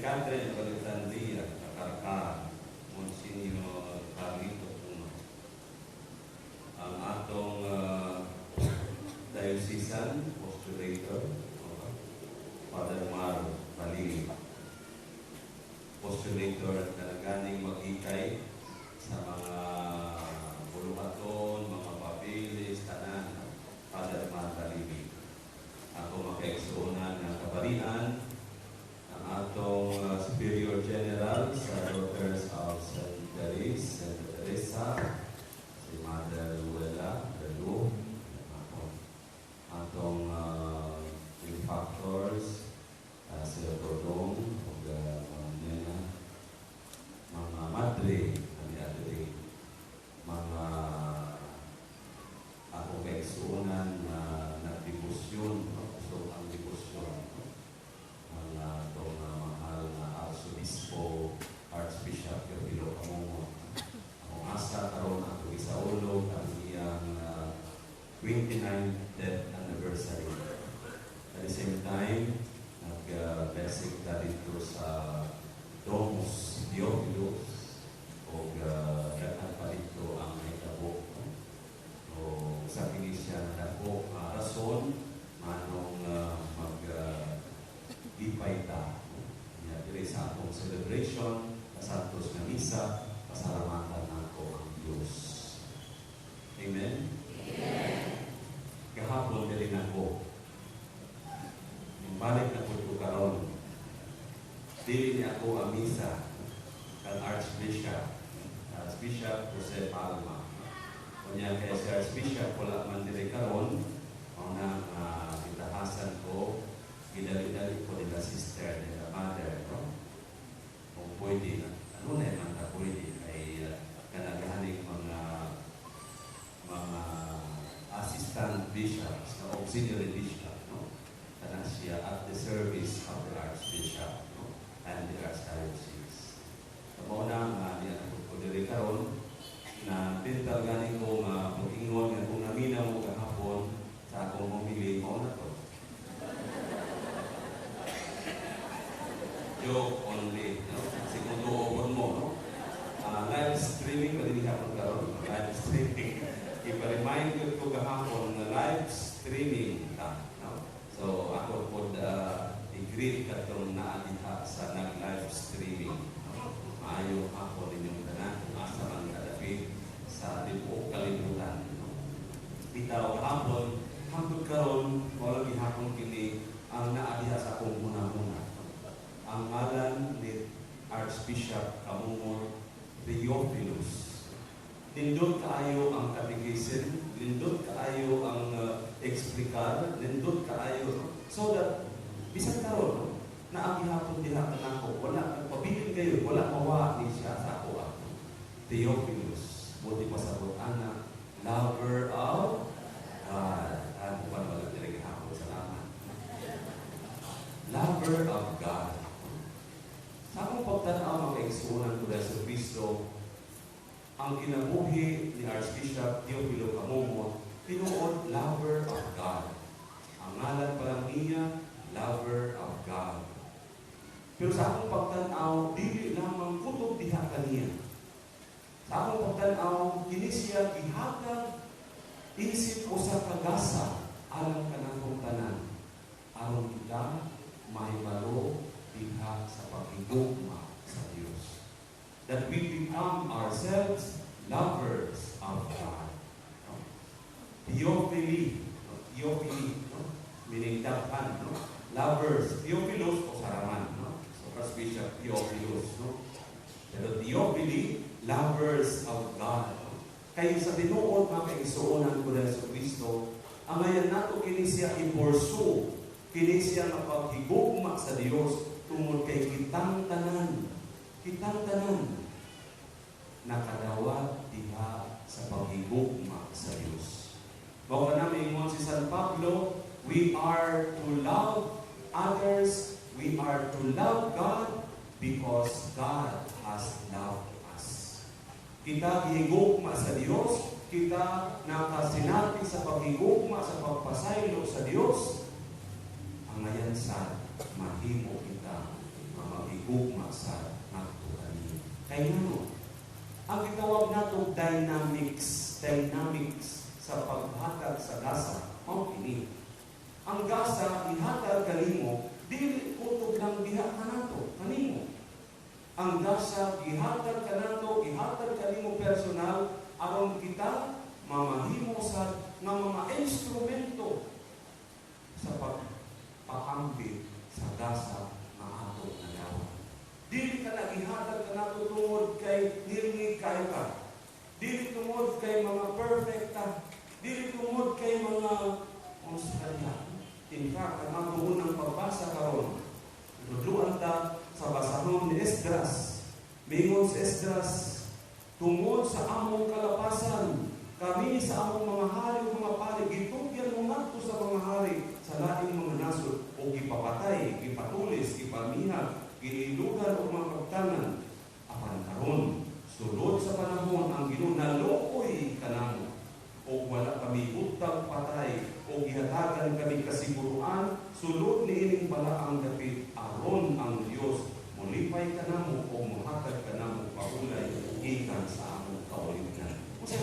Catherine Alexandria, Kakarka, Monsignor Carlito Puno. Ang atong diocesan postulator, Father Mar Balili. Postulator na ganing mag-ikay sa mga buluhaton, mga papilis, tanan, Father Mar Balili. Ako makaigsuunan ng kabarian, ang atong Superior General sa Daughters of St. Teresa, si Mother Luella Belu, atong benefactors, sila Todong, mga madre, mga ako kaigsuunan na nagdibusyon, so ang dibusyon, mga itong mahal na Arsobispo, Archbishop Teofilo Camongo. Ang asa karon ang isaulog ang iyang 29th death anniversary. At the same time, nag-blessing na dito sa Domus Teofilos o dahan pa dito ang naitabo. O sa kinisya na po rason manong mag-ipay ta. Dili sa atong celebration, kasantos na misa, pasalamatan nato ang Diyos. Amen? Amen. Kahapon dili na ko. Yung balik na po karon. Dili ni ako ang misa kang Archbishop Jose Palma. Kunya kaya si Archbishop wala man dili karon, ang itahasan ko, gidali-dali ko nila sister, nila mother, no? Kung pwede na, ano na naman na pwede, ay kanagahaning mga assistant bishops, na auxiliary bishop, no? Kana siya at the service of the Archbishop, no? And the Archdiocese. Kamo na niya ko dili karon na pintal ganing ko mag-ingon nga kung naminaw mo kahapon sa akong mamili mo na to. Joke only, no? Siguro tuon mo, no? Live streaming, pwede hapon karon, live streaming. Ipa-remind ko kahapon na live streaming ka, no? So ako po i-greet ka itong naadiha sa nag-live streaming. Ayaw ako rin yung tanan, asa man kadapit sa tibuok kalibutan. Bitaw hapon, hangtod karon, wala gihapon kini ang naadiha sa akong muna-muna. Ang ngalan ni Archbishop Camongo Theophilus. Lindot kaayo ang catechism, lindot kaayo ang explikar, lindot kaayo, so that bisan karon na ang gihapon diha kanako, wala pabilin kayo, wala mawa ni siya sa ako. Theophilus, buti pasabot ana, lover of God. Ano pa wala diri gihapon, salamat. Lover of God. Sa akong pagtanaw mga igsuunan ko sa Kristo, ang kinabuhi ni Archbishop Teofilo Camongo, tinuod lover of God. Ang ngalan pa lang niya, lover of God. Pero sa akong pagtanaw, dili lamang kutob diha kaniya. Sa akong pagtanaw, kini siya gihatag isip o sa kagasa alang kanang tanan. Aron kita mahibalo diha sa paghigugma sa Dios. That we become ourselves lovers of God. Theophily, meaning daghan, no? Lovers, Theophilos o saraman, no? So Archbishop Theophilus, no? Pero Theophily, lovers of God. No? Kaya sa tinuod mga kaigsuonan ko dahil sa Kristo, ang ngayon nato kini siya i-pursue, kini siya napaghigugma sa Dios tungod kay kitang tanan nakadawat diha sa paghigugma sa Dios. Bawa namin ingon si San Pablo, we are to love others, we are to love God because God has loved us. Kita gihigugma sa Dios, kita nakasinati sa paghigugma sa pagpasaylo sa Dios. Ang ngayon sa mahimo kita magigugma Kay ano? Ang gitawag nato dynamics sa paghatag sa gasa, mao kini. Ang gasa ihatag kanimo dili kutob lang diha kanimo. Ang gasa ihatag kanimo personal aron kita mamahimo sa nga mga instrumento sa pagpaambit sa gasa nga ato nagawa. Dili ka nagihatag kanato tungod kay nilingig kayo ka. Dili tungod kay mga perfecta. Dili tungod kay mga konskalya. In fact, ang mga unang pagbasa karon, tudluan ta sa basahon ni Esdras. Mingon si Esdras, tungod sa among kalapasan, kami sa among mga hari o mga pari, gitugyan mo ngadto sa mga hari sa laing mga nasod o gipapatay, gipatulis, gipamihag, ginilugan o mga pagtanan. Apan karon, sulod sa panahon ang Ginoo naluoy kanamo o wala kami utang patay o gihatagan kami kasiguruan, sulod niining bala ang dapit aron ang Dios mulipay kanamo o muhatag kanamo paulay ikan sa among kaulitan. Kasi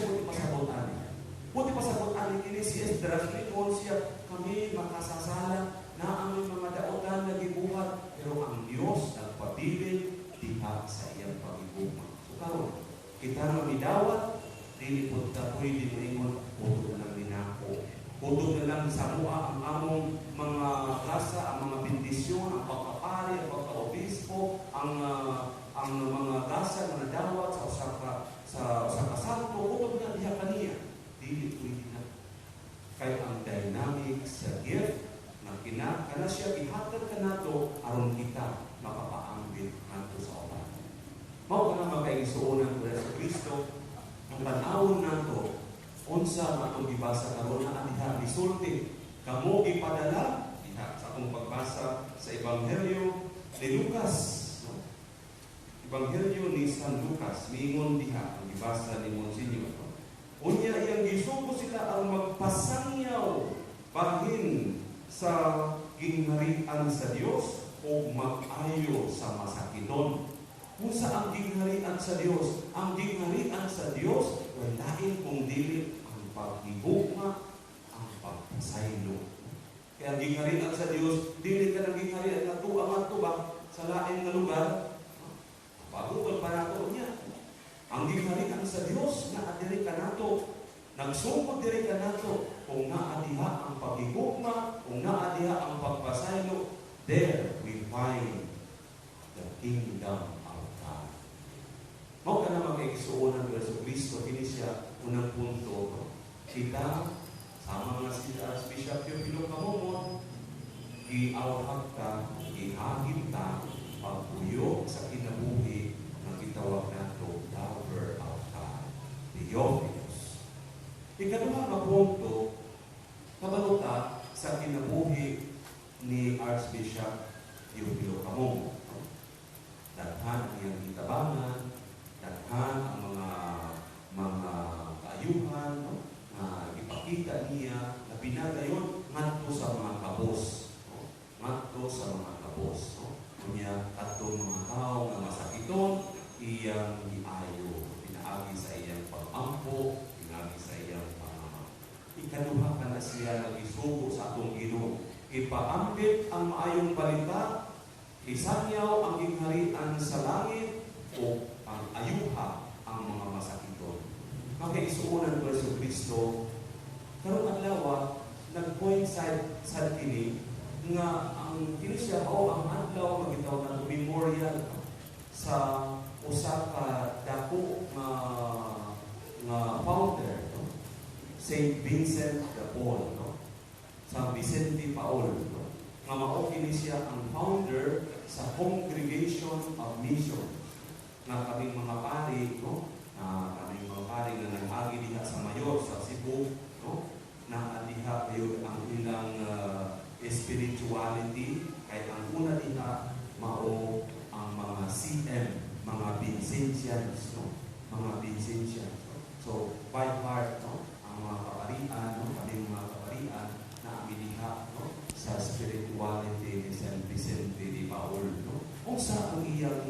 buti pasabot ani kini si Esdras kung siya kami makasasala na ang mga daotan na gibuhat pero ang Dios nagpabilin diha sa iyang pagigugma. So karon kita mamidawat dili pud ta pwede moingon putol lang ninako. Putol na lang sa mua ang among mga grasa, ang mga bendisyon, ang pagkapari, ang pagkaobispo, ang mga grasa na nadawat sa kasanto, putol na diha kaniya. Dili pwede na. Kaya ang dynamic sa gift na kana siya ihatag kanato aron kita makapaambit nato sa uban. Mao kana makaigsuonan ko sa Kristo ang panahon nato unsa matong gibasa karon na diha misulti kamo gipadala diha sa akong pagbasa sa Ebanghelyo ni Lucas, no? Ebanghelyo ni San Lucas miingon diha ang gibasa ni Monsignor, no? Unya iyang gisugo sila ang magpasangyaw bahin sa gingharian sa Dios o mag-ayo sa masakiton. Unsa ang gingharian sa Dios? Ang gingharian sa Dios lain kung dili ang paghigugma, ang pagpasaylo. Kaya ang gingharian sa Dios, dili ka nang gingharian na tuang ba sa lain nga lugar. Pagugol pa nato niya. Ang gingharian sa Dios na adiri ka nato, nagsugod diri ka nato kung naadiha ang paghigugma, kung naadiha ang pagpasaylo, there we find the kingdom. Mao ka na mag-igsuonan ko sa Kristo, kini siya unang punto. No? Kita, sama nga si Archbishop Teofilo Camomon, i-awhag ka, ihagit ka, pagpuyo sa kinabuhi na gitawag nato Lover of God, Theophilus. Ikaduha nga punto, kabaluta sa kinabuhi ni Archbishop Teofilo Camomon. No? Daghan ang iyang gitabangan, daghan ang mga kaayuhan, no? Na ipakita niya na pinagayon ngadto sa mga kabos, no? Ngadto sa mga kabos, no? Kunya atong mga tao nga masakiton iyang giayo, pinaagi sa iyang pag-ampo, pinaagi sa iyang pangama. Ikaduha ka na siya nagisugo sa atong Ginoo, ipaambit ang maayong balita, isangyaw ang gingharian sa langit o ang ayuha ang mga masakiton. Makaisuunan ko sa Kristo, karong adlaw nag-point sa kini nga ang kini siya ang adlaw nga gitawag na memorial sa usa ka dako nga founder, no? Saint Vincent de Paul, no? San Vicente Paul, no? Nga mao kini siya ang founder sa Congregation of Mission na kaming mga pari, no? Kaming mga pari na nag-agi diha sa Mayor, sa Cebu, no? Na diha kayo ang ilang spirituality, kay ang una diha mao ang mga CM, mga Vincentians, no? Mga Vincentians. No? So, by heart, no? Ang mga kaparian, no? Kaming mga kaparian na diha, no? Sa spirituality ni San Vicente de Paul, no? Kung sa ang iyang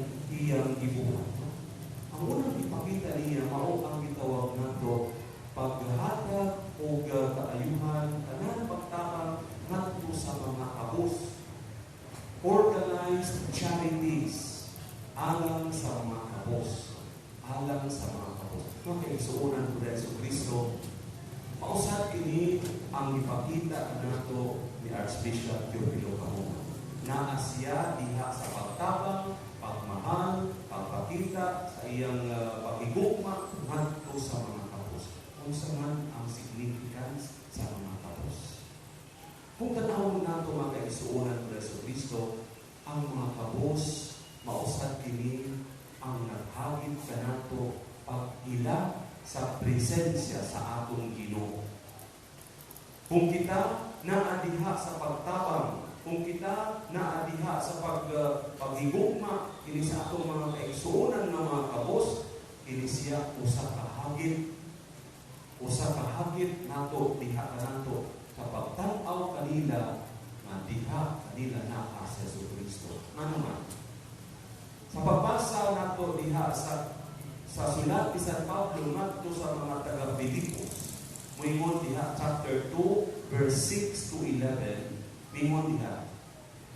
gibuhat, no? unang ipakita niya, mao ang gitawag nato paghatag o kaayuhan kanang pagtabang ngadto sa mga kabus. Organized charities alang sa mga kabus. Alang sa mga kabus. Okay, so unang ko dahil sa Kristo, mausap kini ang ipakita nato ni Archbishop Teofilo Kahunga na siya diha sa pagtabang, pagmahal, pagpakita sa iyang paghigugma ngadto sa mga kapos. Kung saan ang significance sa mga kapos. Kung tanawon nato mga kaigsuonan ng Yesu Kristo, ang mga kapos mausad kini ang naghagit kanato pag-ila sa presensya sa atong Ginoo. Kung kita naadiha sa pagtabang, kung kita naadiha sa paghigugma kini sa atong mga kaigsuonan ng mga kabos, kini siya usa ka hagit nato diha kanato sa pagtan-aw kanila nga diha kanila naa sa Hesus Kristo. Ano man? Sa pagbasa nato diha sa sulat ni San Pablo ngadto sa mga taga-Filipos, moingon diha chapter 2 verse 6 to 11. Mingon diha,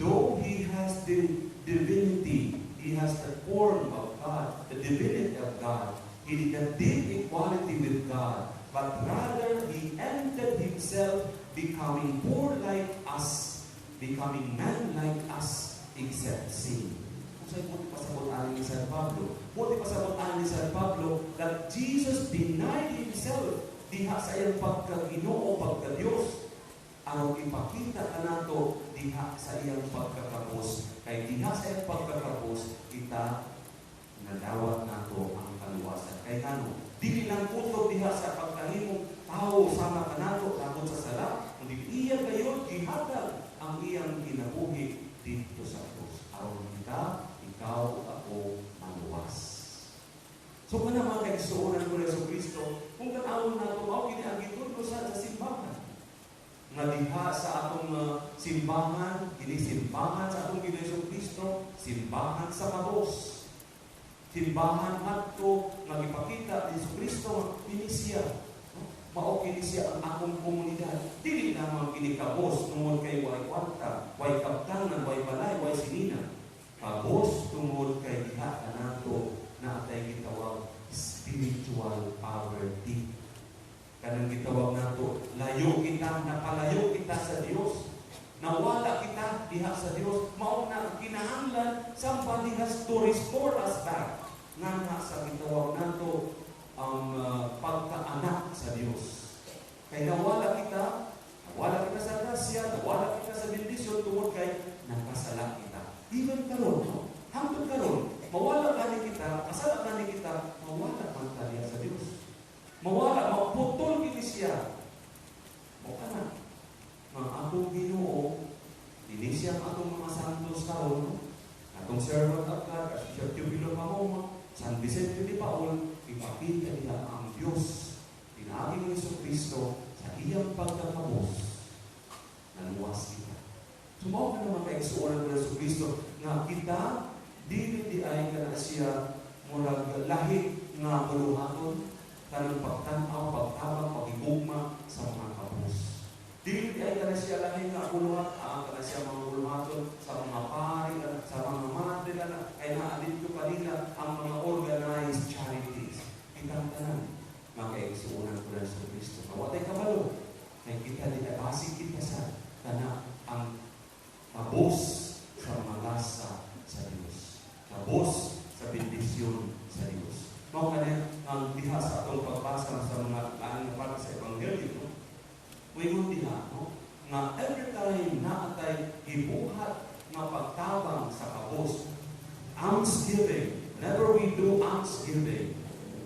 though he has the divinity, he has the form of God, the divinity of God, he did not deal equality with God, but rather he emptied himself, becoming poor like us, becoming man like us, except sin. Kung sa'yo, buti pasabot-anin ni San Pablo. Buti pasabot-anin ni San Pablo that Jesus denied himself diha sa iyang pagka-Ginoo, pagka-Diyos. Ang ipakita ka nato diha sa iyang pagkakapos. Kay diha sa iyang pagkakapos, kita nadawat nato ang kaluwasan. Kay ano? Dili lang puto diha sa pagkahimong tao sama ka nato takot sa sala, kundi iya kayo gihatag ang iyang kinabuhi dito sa krus. Aron kita, ikaw, ako, maluwas. So kung naman kaigsuonan ko sa Kristo, kung kanawon nato mao kini ang gitundo sa simbahan. Nga diha sa atong simbahan, kini simbahan sa atong Ginoong Kristo, simbahan sa kabos. Simbahan ngadto nga gipakita ni Hesus Kristo kini siya. Mao kini siya ang akong komunidad. Dili lamang kini kabos tungod kay way kwarta, way kaptanan, way balay, way sinina. Kabos tungod kay diha kanato na atay gitawag spiritual poverty. Kanang gitawag nato, layo kita, napalayo kita sa Dios. Nawala kita diha sa Dios. Mao na kinahanglan somebody has to restore us back. Nga sa gitawag nato ang pagkaanak sa Dios. Kay nawala kita sa grasya, nawala kita sa bendisyon tungod kay nakasala kita. Even karon, no? Hangtod karon, mawala kani kita, kasala kani kita, mawala man tayo sa Dios. Mawala, maputol kini siya. O kana, mga atong Ginoo, ini siya atong mga santos karon, atong servant of God, Archbishop Teofilo Kahunga, San Vicente de Paul, ipakita nila ang Diyos, pinagi ni Hesus Kristo sa iyang pagkakabos, naluwas kita. Sumaw ka naman kaigsuonan ng Hesus Kristo, nga kita, di ay ka na siya, murag lahit nga maluhaton, kanang pagtanaw, pagtabang, pagigugma sa mga kabus. Dili ay kana siya lahi nga kuluhat, kana siya mga kuluhaton sa mga pari, sa mga madre, ay naalin ko kanila ang mga organized charities. Kitang tanan, makaigsuunan ko na sa Kristo. Kawatay kabalo, kay kita di basig kita sa kana ang kabus sa mga lasa sa Diyos. Kabus sa bendisyon sa Diyos. Mao kanya ang diha sa atong pagbasa sa mga laing parte sa Ebanghelyo, no? Moingon diha, no? Nga every time na atay gibuhat nga pagtabang sa kabos, almsgiving, whenever we do almsgiving,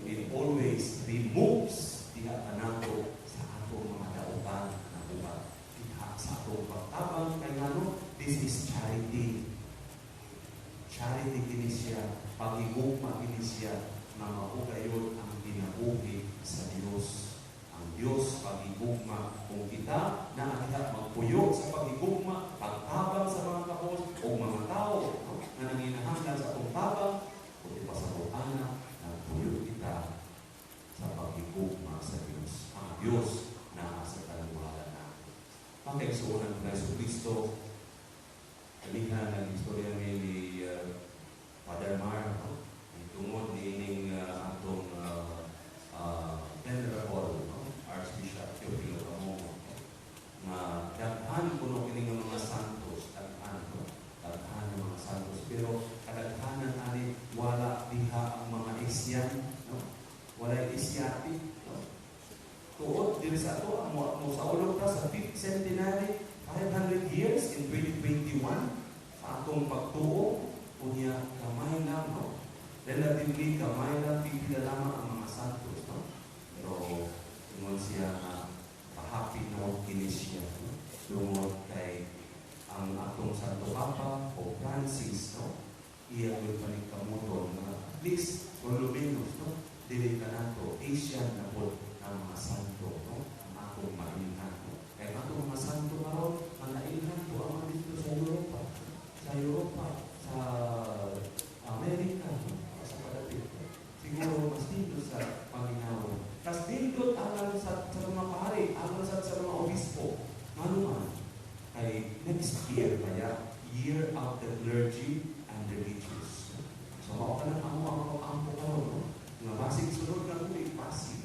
it always removes diha kanato sa atong mga dautan na buhat. Diha sa atong pagtabang kay ngano, this is charity. Charity kini siya, pagigugma kini siya, na maugayon ang ginabuhi sa Diyos. Ang Diyos, pagigugma. Kung kita na adiha magpuyo sa pagigugma, pagtabang sa mga kabos o mga tao na nanginahanglan sa pagtabang, kung ipasabot anak, nagpuyo atong pagtuo, unya kamay lang, no? Relatively kamay lang, pipila lamang ang mga santos, no? Pero, tungkol siya na pahapit na kini siya, no? Tungkol kay ang atong Santo Papa o Francis, no? Iya may panikamuton na at least, voluminous, no? Dili ka nato, Asian na po ng mga santo, no? Ang atong mailhan, no? Kaya atong mga santo karon, manailhan po ang dito sa Europa, sa Amerika, no? Sa palapit. Siguro mas dito sa Panginoon. Tapos dito alam sa mga pari, alam sa mga obispo, manuman. Ay next year, kaya Year of the Clergy and Religious. So, ako ka lang ang karon, no? Nga basig sunod na kung ipasig.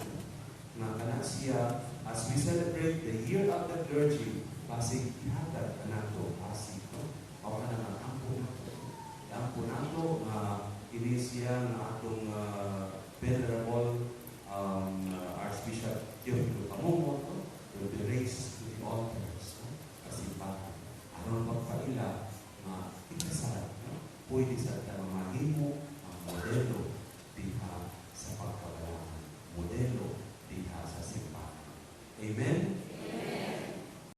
Nga kanan siya, as we celebrate the Year of the Clergy, basig ihatag ka na ito, pasig, no? Ako ka lang ang ampo nato, ini siya na atong Venerable Archbishop Teofilo Pamumot, no? Will be raised to the altars, no? Kasi pa, aron magpaila, ikasal, no? Pwede sa